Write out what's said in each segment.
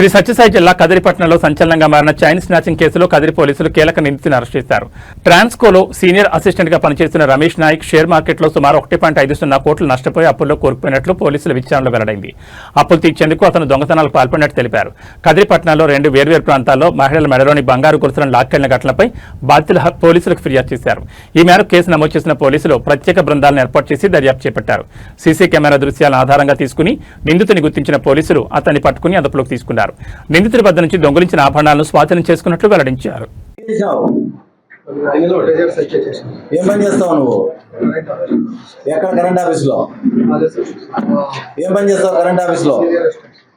శ్రీ సత్యసాయి జిల్లా కదిరిపట్నంలో సంచలనంగా మారిన చైన్ స్నాచింగ్ కేసులో కదిరి పోలీసులు కీలక నిందితుని అరెస్ట్ చేశారు. ట్రాన్స్కోలో సీనియర్ అసిస్టెంట్ గా పనిచేస్తున్న రమేష్ నాయక్ షేర్ మార్కెట్లో సుమారు 1.50 కోట్లు నష్టపోయి అప్పుల్లో కోరుకుపోయినట్లు పోలీసుల విచారణలో వెల్లడైంది. అప్పులు తీర్చేందుకు అతను దొంగతనాలకు పాల్పడినట్టు తెలిపారు. కదిరిపట్నంలో 2 వేర్వేరు ప్రాంతాల్లో మహిళల మెడలోని బంగారు గొలుసులను లాక్కెళ్లిన ఘటనలపై బాధితులు పోలీసులకు ఫిర్యాదు చేశారు. ఈ మేరకు కేసు నమోదు చేసిన పోలీసులు ప్రత్యేక బృందాలను ఏర్పాటు చేసి దర్యాప్తు చేపట్టారు. సీసీ కెమెరా దృశ్యాలను ఆధారంగా తీసుకుని నిందితుని గుర్తించిన పోలీసులు అతన్ని పట్టుకుని అదుపులోకి తీసుకున్నారు. నిందితుడి వద్ద నుంచి దొంగిలించిన ఆభరణాలను స్వాధీనం చేసుకున్నట్లు వెల్లడించారు. ఏం పని చేస్తావు నువ్వు? ఎక్కడ? కరెంట్ ఆఫీస్లో. ఏం పని చేస్తావు కరెంట్ ఆఫీస్లో?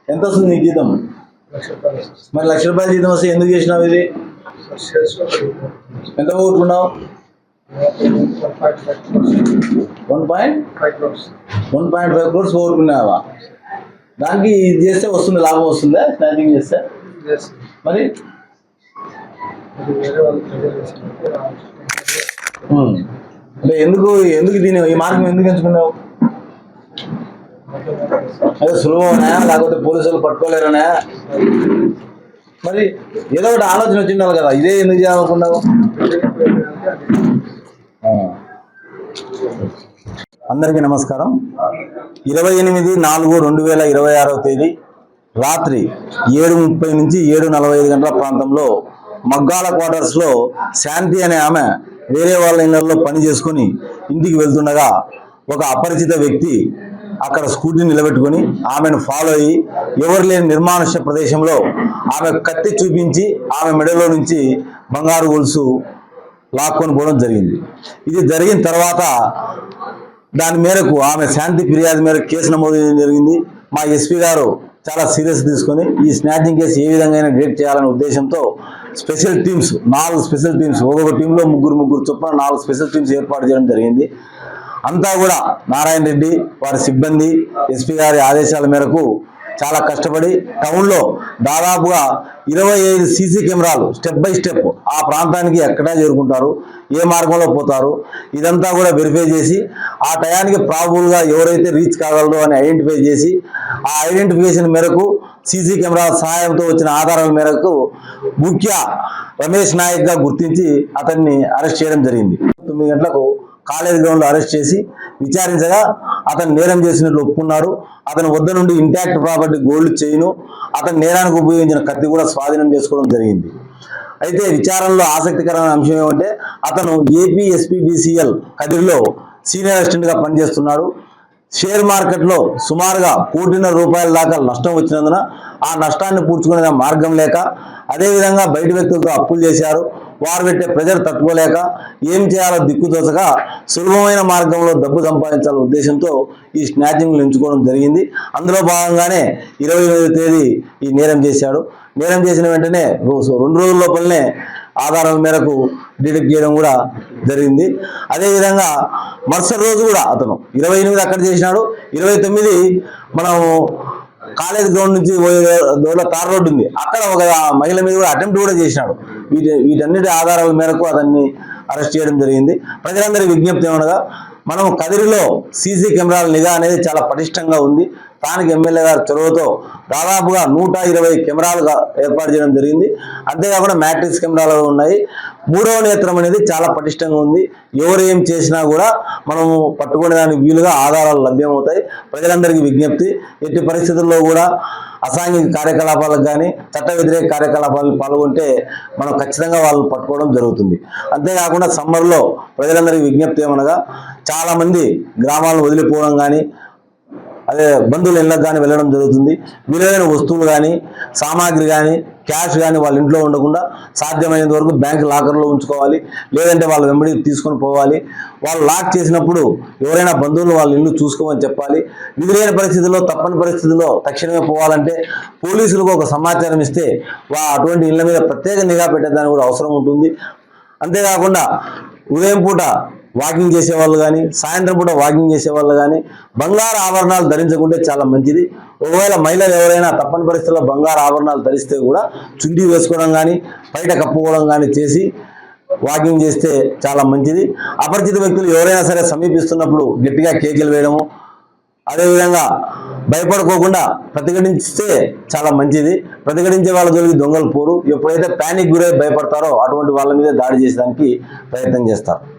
ఎంత వస్తుంది నీకు జీతం? మరి ₹1,00,000 జీతం వస్తే ఎందుకు చేసినావు ఇది? ఎంత పోగొట్టుకున్నావు? 1.5 crores పోగొట్టుకున్నావా? దానికి ఇది చేస్తే వస్తుంది, లాభం వస్తుందా స్నాచింగ్ చేస్తే? మరి అంటే ఎందుకు దీని ఈ మార్గం ఎందుకు ఎంచుకున్నావు? అదే సులభమనా లేకపోతే పోలీసులు పట్టుకోలేరనా? మరి ఏదో ఒకటి ఆలోచన వచ్చిండాలి కదా, ఇదే ఎందుకు చేయాలనుకున్నావు? అందరికీ నమస్కారం. 28/4/2026 రాత్రి 7:30 నుంచి 7:45 గంటల ప్రాంతంలో మగ్గాల క్వార్టర్స్లో శాంతి అనే ఆమె వేరే వాళ్ళ ఇళ్లలో పని చేసుకుని ఇంటికి వెళ్తుండగా ఒక అపరిచిత వ్యక్తి అక్కడ స్కూటీ నిలబెట్టుకుని ఆమెను ఫాలో అయ్యి ఎవరు లేని నిర్మానుష్య ప్రదేశంలో ఆమె కత్తి చూపించి ఆమె మెడలో నుంచి బంగారు గొలుసు లాక్కొని పోవడం జరిగింది. ఇది జరిగిన తర్వాత దాని మేరకు ఆమె శాంతి ఫిర్యాదు మేరకు కేసు నమోదు చేయడం జరిగింది. మా ఎస్పీ గారు చాలా సీరియస్ తీసుకొని ఈ స్నాచింగ్ కేసు ఏ విధంగా డిటెక్ట్ చేయాలనే ఉద్దేశంతో స్పెషల్ టీమ్స్ 4 స్పెషల్ టీమ్స్, ఒక్కొక్క టీంలో ముగ్గురు చొప్పున 4 స్పెషల్ టీమ్స్ ఏర్పాటు చేయడం జరిగింది. అంతా కూడా నారాయణ రెడ్డి వారి సిబ్బంది ఎస్పీ గారి ఆదేశాల మేరకు చాలా కష్టపడి టౌన్లో దాదాపుగా 25 సీసీ కెమెరాలు స్టెప్ బై స్టెప్ ఆ ప్రాంతానికి ఎక్కడా చేరుకుంటారు, ఏ మార్గంలో పోతారు, ఇదంతా కూడా వెరిఫై చేసి ఆ టయానికి ప్రాబుల్గా ఎవరైతే రీచ్ కాగలరో అని ఐడెంటిఫై చేసి ఆ ఐడెంటిఫికేషన్ మేరకు సీసీ కెమెరాల సహాయంతో వచ్చిన ఆధారాల మేరకు ముఖ్య రమేష్ నాయక్గా గుర్తించి అతన్ని అరెస్ట్ చేయడం జరిగింది. 9 గంటలకు కాలేజ్ గ్రౌండ్లో అరెస్ట్ చేసి విచారించగా అతను నేరం చేసినట్లు ఒప్పుకున్నారు. అతని వద్ద నుండి ఇంటాక్ట్ ప్రాపర్టీ గోల్డ్ చైను, అతను నేరానికి ఉపయోగించిన కత్తి కూడా స్వాధీనం చేసుకోవడం జరిగింది. అయితే విచారణలో ఆసక్తికరమైన అంశం ఏమంటే అతను ఏపీ SPDCL కదిరిలో సీనియర్ అసిస్టెంట్గా పనిచేస్తున్నాడు. షేర్ మార్కెట్లో సుమారుగా ₹1,50,00,000 దాకా నష్టం వచ్చినందున ఆ నష్టాన్ని పూడ్చుకునే మార్గం లేక అదేవిధంగా బయట వ్యక్తులతో అప్పులు చేశారు. వారు పెట్టే ప్రెజర్ తట్టుకోలేక ఏం చేయాలో దిక్కుతోచక సులభమైన మార్గంలో డబ్బు సంపాదించాలనే ఉద్దేశంతో ఈ స్నాచింగ్లు ఎంచుకోవడం జరిగింది. అందులో భాగంగానే 28వ తేదీ ఈ నేరం చేశాడు. నేరం చేసిన వెంటనే 2 రోజుల లోపలనే ఆధారాల మేరకు డిటెక్ట్ చేయడం కూడా జరిగింది. అదేవిధంగా మరుసటి రోజు కూడా అతను 28 అక్కడ చేసినాడు. 29 మనం కాలేజ్ గ్రౌండ్ నుంచి తార్ రోడ్డు ఉంది, అక్కడ ఒక మహిళ మీద కూడా అటెంప్ట్ కూడా చేసినాడు. వీటన్నిటి ఆధారాల మేరకు అతన్ని అరెస్ట్ చేయడం జరిగింది. ప్రజలందరికీ విజ్ఞప్తి ఏమనగా మనం కదిరిలో సీసీ కెమెరాల నిఘా అనేది చాలా పటిష్టంగా ఉంది. స్థానిక ఎమ్మెల్యే గారి చొరవతో దాదాపుగా 120 కెమెరాలుగా ఏర్పాటు చేయడం జరిగింది. అంతేకాకుండా మ్యాట్రిక్స్ కెమెరాలు ఉన్నాయి. 3వ నేత్రం అనేది చాలా పటిష్టంగా ఉంది. ఎవరు ఏం చేసినా కూడా మనము పట్టుకునేదానికి వీలుగా ఆధారాలు లభ్యమవుతాయి. ప్రజలందరికీ విజ్ఞప్తి, ఎట్టి పరిస్థితుల్లో కూడా అసాంఘిక కార్యకలాపాలకు కానీ చట్ట వ్యతిరేక కార్యకలాపాలకు పాల్గొంటే మనం ఖచ్చితంగా వాళ్ళని పట్టుకోవడం జరుగుతుంది. అంతేకాకుండా సమ్మర్లో ప్రజలందరికీ విజ్ఞప్తి ఏమనగా చాలామంది గ్రామాలను వదిలిపోవడం కానీ అదే బంధువుల ఇళ్ళకు కానీ వెళ్ళడం జరుగుతుంది. విలువైన వస్తువులు కానీ సామాగ్రి కానీ క్యాష్ కానీ వాళ్ళ ఇంట్లో ఉండకుండా సాధ్యమైనంత వరకు బ్యాంక్ లాకర్లో ఉంచుకోవాలి, లేదంటే వాళ్ళ వెంబడి తీసుకొని పోవాలి. వాళ్ళు లాక్ చేసినప్పుడు ఎవరైనా బంధువులు వాళ్ళ ఇల్లు చూసుకోమని చెప్పాలి. విధులైన పరిస్థితుల్లో తప్పని పరిస్థితుల్లో తక్షణమే పోవాలంటే పోలీసులకు ఒక సమాచారం ఇస్తే అటువంటి ఇళ్ల మీద ప్రత్యేక నిఘా పెట్టేదానికి కూడా అవసరం ఉంటుంది. అంతేకాకుండా ఉదయం పూట వాకింగ్ చేసేవాళ్ళు కానీ సాయంత్రం పూట వాకింగ్ చేసేవాళ్ళు కానీ బంగారు ఆభరణాలు ధరించకుంటే చాలా మంచిది. ఒకవేళ మహిళలు ఎవరైనా తప్పని పరిస్థితుల్లో బంగారు ఆభరణాలు ధరిస్తే కూడా చుండి వేసుకోవడం కానీ బయట కప్పుకోవడం కానీ చేసి వాకింగ్ చేస్తే చాలా మంచిది. అపరిచిత వ్యక్తులు ఎవరైనా సరే సమీపిస్తున్నప్పుడు గట్టిగా కేకలు వేయడము, అదేవిధంగా భయపడుకోకుండా ప్రతిఘటిస్తే చాలా మంచిది. ప్రతిఘటించే వాళ్ళ జోలికి దొంగలు పోరు. ఎప్పుడైతే ప్యానిక్ గురై భయపడతారో అటువంటి వాళ్ళ మీద దాడి చేసేదానికి ప్రయత్నం చేస్తారు.